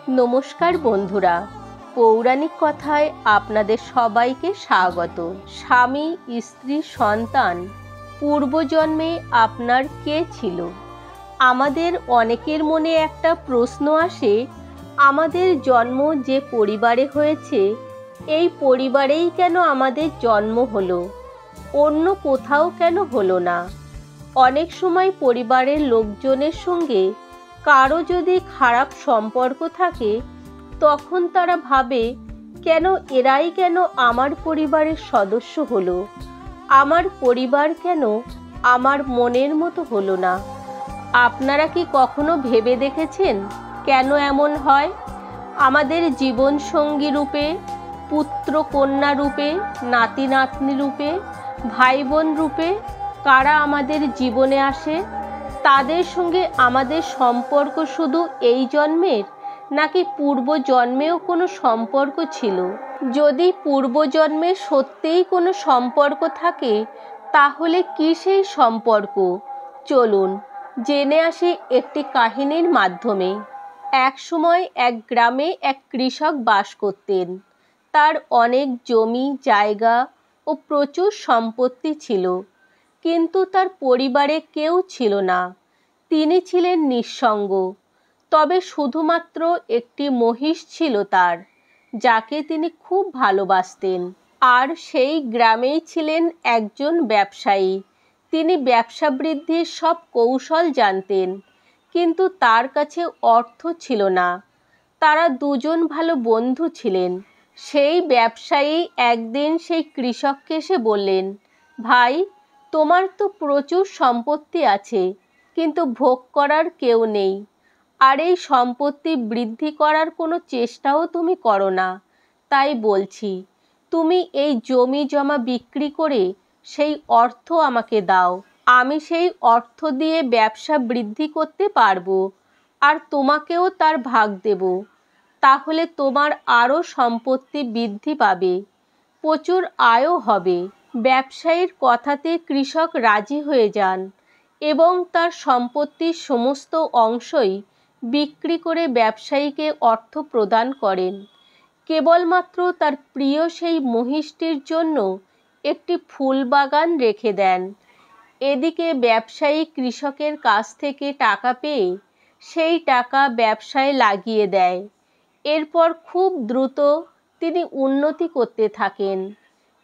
নমস্কার বন্ধুরা, পৌরাণিক কথায় আপনাদের সবাইকে স্বাগত। স্বামী, স্ত্রী, সন্তান পূর্বজন্মে আপনার কে ছিল? আমাদের অনেকের মনে একটা প্রশ্ন আসে, আমাদের জন্ম যে পরিবারে হয়েছে, এই পরিবারেই কেন আমাদের জন্ম হলো, অন্য কোথাও কেন হলো না? অনেক সময় পরিবারের লোকজনের সঙ্গে কারো যদি খারাপ সম্পর্ক থাকে, তখন তারা ভাবে, এরাই কেন আমার পরিবারের সদস্য হলো, আমার পরিবার কেন আমার মনের মতো হলো না? আপনারা কি কখনো ভেবে দেখেছেন কেন এমন হয়? আমাদের জীবনসঙ্গী রূপে, পুত্র কন্যা রূপে, নাতি নাতনি রূপে, ভাই বোন রূপে কারা আমাদের জীবনে আসে? তাদের সঙ্গে আমাদের সম্পর্ক শুধু এই জন্মের, নাকি পূর্বজন্মেও কোনো সম্পর্ক ছিল? যদি পূর্বজন্মে সত্যিই কোনো সম্পর্ক থাকে, তাহলে কি সেই সম্পর্ক? চলুন জেনে আসি একটি কাহিনীর মাধ্যমে। এক সময় এক গ্রামে এক কৃষক বাস করতেন। তার অনেক জমি জায়গা ও প্রচুর সম্পত্তি ছিল, কিন্তু তার পরিবারে কেউ ছিল না। তিনি ছিলেন নিঃসঙ্গ। তবে শুধুমাত্র একটি মহিষ ছিল তার, যাকে তিনি খুব ভালোবাসতেন। আর সেই গ্রামেই ছিলেন একজন ব্যবসায়ী। তিনি ব্যবসা বৃদ্ধির সব কৌশল জানতেন, কিন্তু তার কাছে অর্থ ছিল না। তারা দুজন ভালো বন্ধু ছিলেন। সেই ব্যবসায়ী একদিন সেই কৃষককে এসে বললেন, ভাই, তোমার তো প্রচুর সম্পত্তি আছে, কিন্তু ভোগ করার কেউ নেই। আর এই সম্পত্তি বৃদ্ধি করার কোনো চেষ্টাও তুমি করো না। তাই বলছি, তুমি এই জমি জমা বিক্রি করে সেই অর্থ আমাকে দাও। আমি সেই অর্থ দিয়ে ব্যবসা বৃদ্ধি করতে পারবো, আর তোমাকেও তার ভাগ দেব। তাহলে তোমার আরও সম্পত্তি বৃদ্ধি পাবে, প্রচুর আয়ও হবে। ব্যবসায়ীর কথাতে কৃষক রাজি হয়ে যান এবং তার সম্পত্তির সমস্ত অংশই বিক্রি করে ব্যবসায়ীকে অর্থ প্রদান করেন। কেবলমাত্র তার প্রিয় সেই মহিষটির জন্য একটি ফুল বাগান রেখে দেন। এদিকে ব্যবসায়ী কৃষকের কাছ থেকে টাকা পেয়ে সেই টাকা ব্যবসায় লাগিয়ে দেয়। এরপর খুব দ্রুত তিনি উন্নতি করতে থাকেন,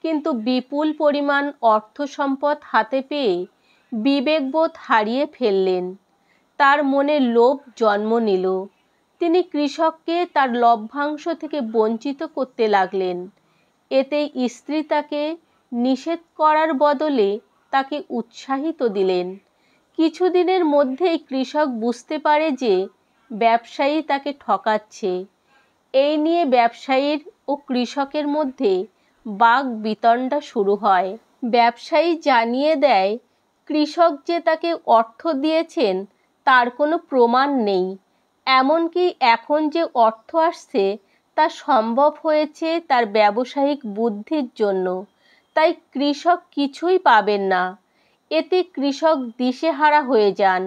কিন্তু বিপুল পরিমাণ অর্থ সম্পদ হাতে পেয়ে বিবেকবোধ হারিয়ে ফেললেন। তার মনে লোভ জন্ম নিল। তিনি কৃষককে তার লভ্যাংশ থেকে বঞ্চিত করতে লাগলেন। এতে স্ত্রী তাকে নিষেধ করার বদলে তাকে উৎসাহিত দিলেন। কিছুদিনের মধ্যেই কৃষক বুঝতে পারে যে ব্যবসায়ী তাকে ঠকাচ্ছে। এই নিয়ে ব্যবসায়ীর ও কৃষকের মধ্যে বাক বিতণ্ডা শুরু হয়। ব্যবসায়ী জানিয়ে দেয়, কৃষক যে তাকে অর্থ দিয়েছেন তার কোনো প্রমাণ নেই। এমনকি এখন যে অর্থ আসছে তা সম্ভব হয়েছে তার ব্যবসায়িক বুদ্ধির জন্য। তাই কৃষক কিছুই পাবেন না। এতে কৃষক দিশেহারা হয়ে যান।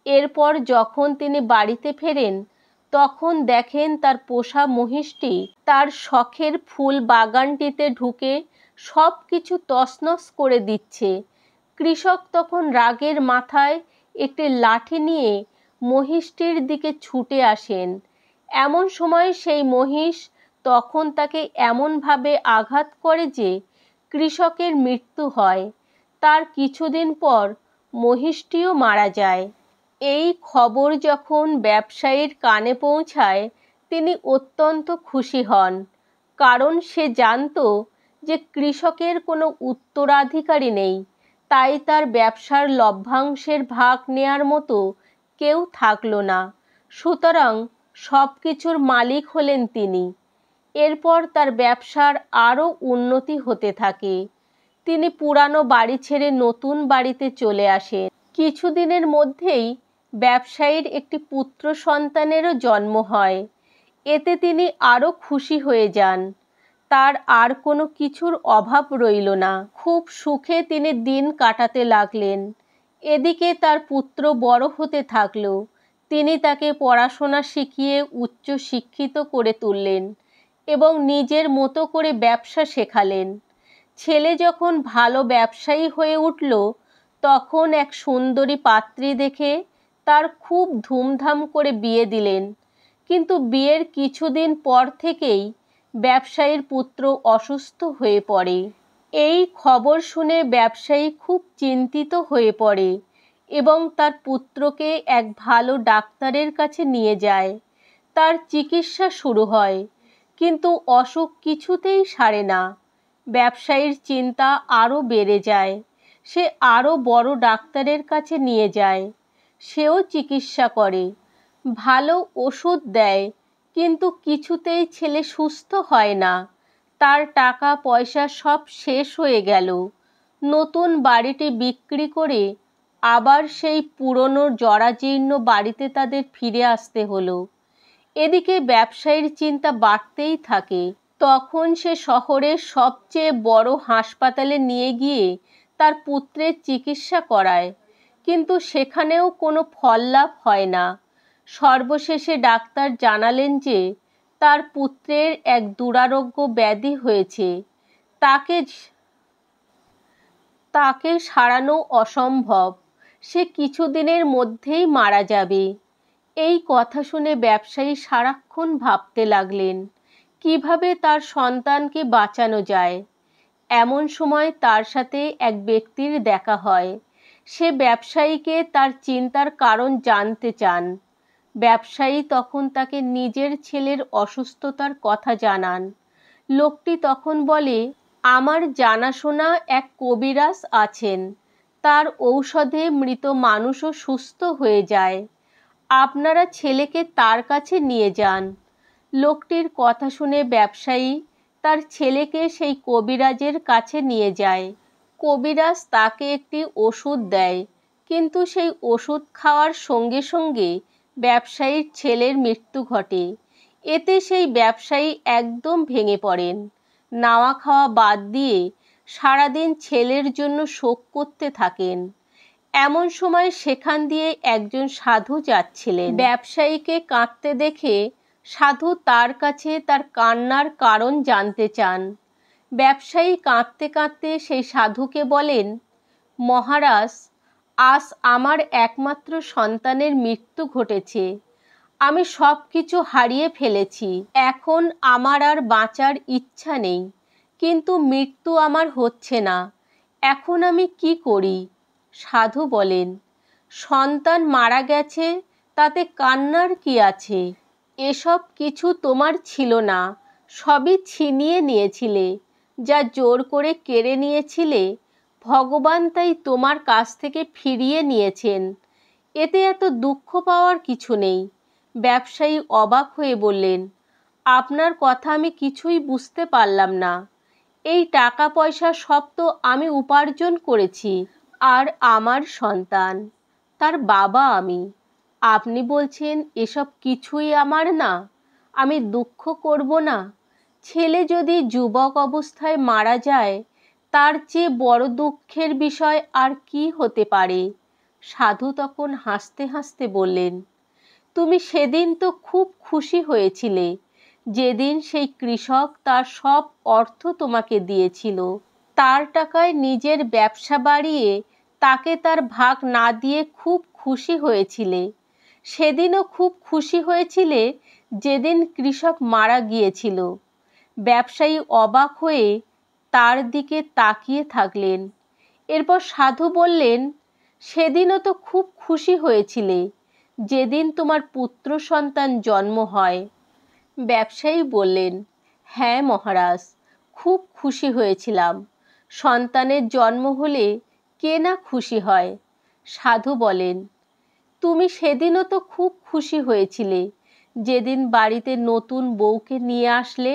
এরপর যখন তিনি বাড়িতে ফেরেন, তখন দেখেন তার পোষা মহিষটি তার শখের ফুল বাগানটিতে ঢুকে সব কিছু তছনছ করে দিচ্ছে। কৃষক তখন রাগের মাথায় একটি লাঠি নিয়ে মহিষটির দিকে ছুটে আসেন। এমন সময় সেই মহিষ তখন তাকে এমনভাবে আঘাত করে যে কৃষকের মৃত্যু হয়। তার কিছুদিন পর মহিষটিও মারা যায়। এই খবর যখন ব্যবসায়ীর কানে পৌঁছায়, তিনি অত্যন্ত খুশি হন, কারণ সে জানত যে কৃষকের কোনো উত্তরাধিকারী নেই। তাই তার ব্যবসার লভ্যাংশের ভাগ নেয়ার মতো কেউ থাকলো না। সুতরাং সব কিছুর মালিক হলেন তিনি। এরপর তার ব্যবসার আরও উন্নতি হতে থাকে। তিনি পুরানো বাড়ি ছেড়ে নতুন বাড়িতে চলে আসেন। কিছুদিনের মধ্যেই ব্যবসায়ীর একটি পুত্র সন্তানেরও জন্ম হয়। এতে তিনি আরও খুশি হয়ে যান। তার আর কোনো কিছুর অভাব রইল না। খুব সুখে তিনি দিন কাটাতে লাগলেন। এদিকে তার পুত্র বড় হতে থাকলো। তিনি তাকে পড়াশোনা শিখিয়ে উচ্চ শিক্ষিত করে তুললেন এবং নিজের মতো করে ব্যবসা শেখালেন। ছেলে যখন ভালো ব্যবসায়ী হয়ে উঠল, তখন এক সুন্দরী পাত্রী দেখে তার খুব ধুমধাম করে বিয়ে দিলেন। কিন্তু বিয়ের কিছুদিন পর থেকেই ব্যবসায়ীর পুত্র অসুস্থ হয়ে পড়ে। এই খবর শুনে ব্যবসায়ী খুব চিন্তিত হয়ে পড়ে এবং তার পুত্রকে এক ভালো ডাক্তারের কাছে নিয়ে যায়। তার চিকিৎসা শুরু হয়, কিন্তু অসুখ কিছুতেই সারে না। ব্যবসায়ীর চিন্তা আরও বেড়ে যায়। সে আরও বড় ডাক্তারের কাছে নিয়ে যায়। সেও চিকিৎসা করে, ভালো ওষুধ দেয়, কিন্তু কিছুতেই ছেলে সুস্থ হয় না। তার টাকা পয়সা সব শেষ হয়ে গেল। নতুন বাড়িটি বিক্রি করে আবার সেই পুরনো জরাজীর্ণ বাড়িতে তাদের ফিরে আসতে হলো। এদিকে ব্যবসায়ীর চিন্তা বাড়তেই থাকে। তখন সে শহরের সবচেয়ে বড় হাসপাতালে নিয়ে গিয়ে তার পুত্রের চিকিৎসা করায়, কিন্তু সেখানেও কোনো ফল লাভ হয় না। সর্বশেষে ডাক্তার জানালেন যে তার পুত্রের এক দুরারোগ্য ব্যাধি হয়েছে, তাকে সারানো অসম্ভব। সে কিছুদিনের মধ্যেই মারা যাবে। এই কথা শুনে ব্যবসায়ী সারাক্ষণ ভাবতে লাগলেন কিভাবে তার সন্তানকে বাঁচানো যায়। এমন সময় তার সাথে এক ব্যক্তির দেখা হয়। সে ব্যবসায়ীকে তার চিন্তার কারণ জানতে চান। ব্যবসায়ী তখন তাকে নিজের ছেলের অসুস্থতার কথা জানান। লোকটি তখন বলে, আমার জানাশোনা এক কবিরাজ আছেন, তার ঔষধে মৃত মানুষও সুস্থ হয়ে যায়। আপনারা ছেলেকে তার কাছে নিয়ে যান। লোকটির কথা শুনে ব্যবসায়ী তার ছেলেকে সেই কবিরাজের কাছে নিয়ে যায়। কবিরাজ তাকে একটি ওষুধ দেয়, কিন্তু সেই ওষুধ খাওয়ার সঙ্গে সঙ্গে ব্যবসায়ীর ছেলের মৃত্যু ঘটে। এতে সেই ব্যবসায়ী একদম ভেঙে পড়েন। নাওয়া খাওয়া বাদ দিয়ে সারাদিন ছেলের জন্য শোক করতে থাকেন। এমন সময় সেখান দিয়ে একজন সাধু যাচ্ছিলেন। ব্যবসায়ীকে কাঁদতে দেখে সাধু তার কাছে তার কান্নার কারণ জানতে চান। ব্যবসায়ী কাঁদতে কাঁদতে সেই সাধুকে বলেন, মহারাজ, আজ আমার একমাত্র সন্তানের মৃত্যু ঘটেছে। আমি সব কিছু হারিয়ে ফেলেছি। এখন আমার আর বাঁচার ইচ্ছা নেই, কিন্তু মৃত্যু আমার হচ্ছে না। এখন আমি কি করি? সাধু বলেন, সন্তান মারা গেছে, তাতে কান্নার কি আছে? এসব কিছু তোমার ছিল না, সবই ছিনিয়ে নিয়েছিলে। যা জোর করে কেড়ে নিয়েছিলে, ভগবান তাই তোমার কাছ থেকে ফিরিয়ে নিয়েছেন। এতে এত দুঃখ পাওয়ার কিছু নেই। ব্যবসায়ী অবাক হয়ে বললেন, আপনার কথা আমি কিছুই বুঝতে পারলাম না। এই টাকা পয়সা সব তো আমি উপার্জন করেছি, আর আমার সন্তান, তার বাবা আমি। আপনি বলছেন এসব কিছুই আমার না? আমি দুঃখ করব না? ছেলে যদি যুবক অবস্থায় মারা যায়, তার চেয়ে বড় দুঃখের বিষয় আর কি হতে পারে? সাধু তখন হাসতে হাসতে বললেন, তুমি সেদিন তো খুব খুশি হয়েছিলে, যেদিন সেই কৃষক তার সব অর্থ তোমাকে দিয়েছিল। তার টাকায় নিজের ব্যবসা বাড়িয়ে তাকে তার ভাগ না দিয়ে খুব খুশি হয়েছিলে। সেদিনও খুব খুশি হয়েছিলে যেদিন কৃষক মারা গিয়েছিল। ব্যবসায়ী অবাক হয়ে তার দিকে তাকিয়ে থাকলেন। এরপর সাধু বললেন, সেদিনও তো খুব খুশি হয়েছিলে যেদিন তোমার পুত্র সন্তান জন্ম হয়। ব্যবসায়ী বললেন, হ্যাঁ মহারাজ, খুব খুশি হয়েছিলাম। সন্তানের জন্ম হলে কে না খুশি হয়। সাধু বলেন, তুমি সেদিনও তো খুব খুশি হয়েছিলে যেদিন বাড়িতে নতুন বউকে নিয়ে আসলে।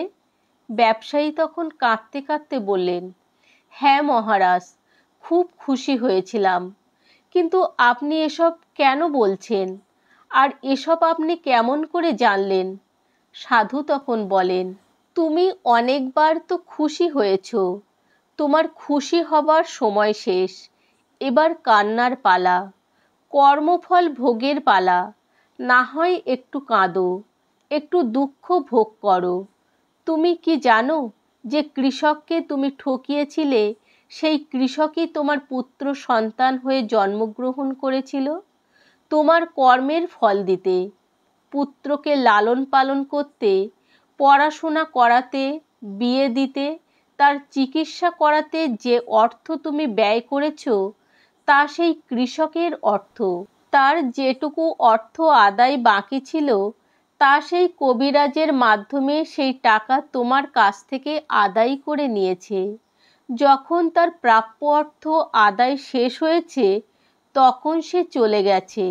ব্যবসায়ী তখন কাঁদতে কাঁদতে বললেন, হ্যাঁ মহারাজ, খুব খুশি হয়েছিলাম। কিন্তু আপনি এসব কেন বলছেন? আর এসব আপনি কেমন করে জানলেন? সাধু তখন বলেন, তুমি অনেকবার তো খুশি হয়েছ। তোমার খুশি হবার সময় শেষ। এবার কান্নার পালা, কর্মফল ভোগের পালা। না হয় একটু কাঁদো, একটু দুঃখ ভোগ করো। তুমি কি জানো যে কৃষককে তুমি ঠকিয়েছিলে, সেই কৃষকই তোমার পুত্র সন্তান হয়ে জন্মগ্রহণ করেছিল তোমার কর্মের ফল দিতে, পুত্রকে লালন পালন করতে, পড়াশোনা করাতে, বিয়ে দিতে, তার চিকিৎসা করাতে যে অর্থ তুমি ব্যয় করেছ তা সেই কৃষকের অর্থ। তার যেটুকু অর্থ আদায় বাকি ছিল তা সেই কবিরাজের মাধ্যমে সেই টাকা তোমার কাছ থেকে আদায় করে নিয়েছে। যখন তার প্রাপ্য অর্থ আদায় শেষ হয়েছে তখন সে চলে গেছে।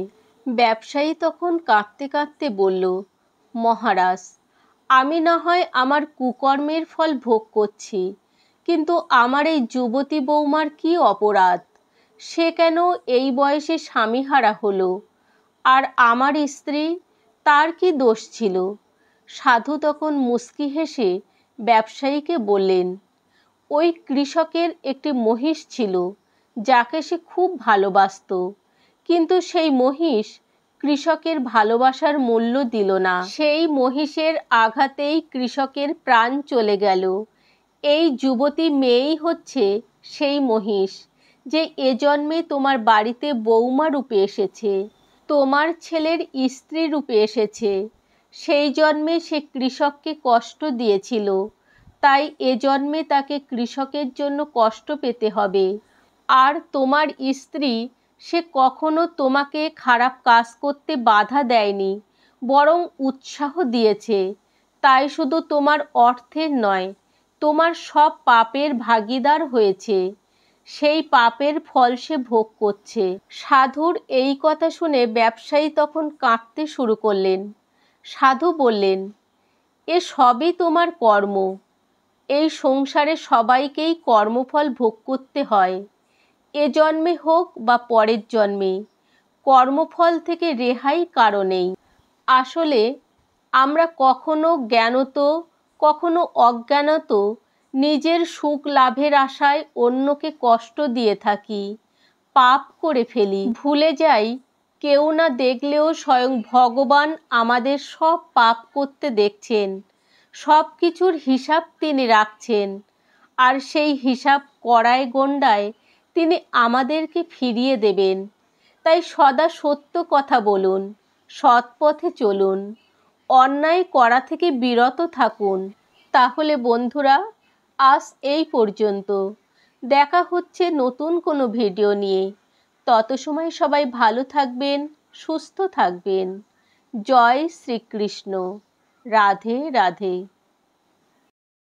ব্যবসায়ী তখন কাঁদতে কাঁদতে বলল, মহারাজ, আমি না হয় আমার কুকর্মের ফল ভোগ করছি, কিন্তু আমার এই যুবতী বৌমার কি অপরাধ? সে কেন এই বয়সে স্বামীহারা হলো? আর আমার স্ত্রী, তার কি দোষ ছিল? সাধু তখন মুচকি হেসে ব্যবসায়ীকে বললেন, ওই কৃষকের একটি মহিষ ছিল যাকে সে খুব ভালোবাসত, কিন্তু সেই মহিষ কৃষকের ভালোবাসার মূল্য দিল না। সেই মহিষের আঘাতেই কৃষকের প্রাণ চলে গেল। এই যুবতী মেয়েই হচ্ছে সেই মহিষ যে এ জন্মে তোমার বাড়িতে বৌমা রূপে এসেছে, তোমার ছেলের স্ত্রী রূপে এসেছে। সেই জন্মে সে কৃষককে কষ্ট দিয়েছিল, তাই এ জন্মে তাকে কৃষকের জন্য কষ্ট পেতে হবে। আর তোমার স্ত্রী, সে কখনো তোমাকে খারাপ কাজ করতে বাধা দেয়নি, বরং উৎসাহ দিয়েছে। তাই শুধু তোমার অর্থের নয়, তোমার সব পাপের ভাগীদার হয়েছে। সেই পাপের ফল সে ভোগ করছে। সাধুর এই কথা শুনে ব্যবসায়ী তখন কাঁদতে শুরু করলেন। সাধু বললেন, এ সবই তোমার কর্ম। এই সংসারে সবাইকেই কর্মফল ভোগ করতে হয়, এ জন্মে হোক বা পরের জন্মে। কর্মফল থেকে রেহাই কারো নেই। আসলে আমরা কখনো জ্ঞানত, কখনো অজ্ঞানত নিজের সুখ লাভের আশায় অন্যকে কষ্ট দিয়ে থাকি, পাপ করে ফেলি। ভুলে যাই কেউ না দেখলেও স্বয়ং ভগবান আমাদের সব পাপ করতে দেখছেন, সব কিছুর হিসাব তিনি রাখছেন। আর সেই হিসাব কড়ায় গণ্ডায় তিনি আমাদেরকে ফিরিয়ে দেবেন। তাই সদা সত্য কথা বলুন, সৎ পথে চলুন, অন্যায় করা থেকে বিরত থাকুন। তাহলে বন্ধুরা, আজ এই পর্যন্ত। দেখা হচ্ছে নতুন কোনো ভিডিও নিয়ে। তত সময় সবাই ভালো থাকবেন, সুস্থ থাকবেন। জয় শ্রীকৃষ্ণ। রাধে রাধে।